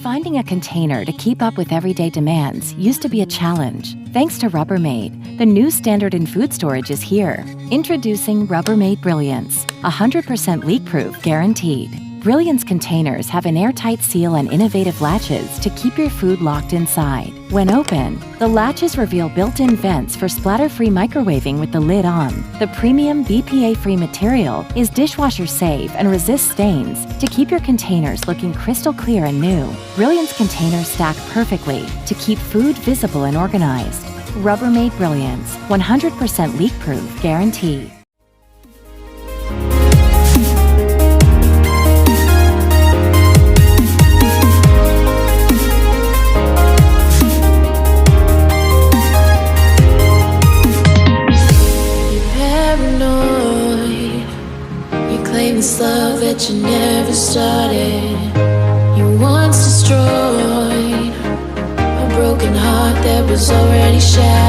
Finding a container to keep up with everyday demands used to be a challenge. Thanks to Rubbermaid, the new standard in food storage is here. Introducing Rubbermaid Brilliance, 100% leak-proof guaranteed. Brilliance containers have an airtight seal and innovative latches to keep your food locked inside. When open, the latches reveal built-in vents for splatter-free microwaving with the lid on. The premium BPA-Free material is dishwasher safe and resists stains to keep your containers looking crystal clear and new. Brilliance containers stack perfectly to keep food visible and organized. Rubbermaid Brilliance, 100% leak-proof guaranteed. This love that you never started, you once destroyed a broken heart that was already shattered.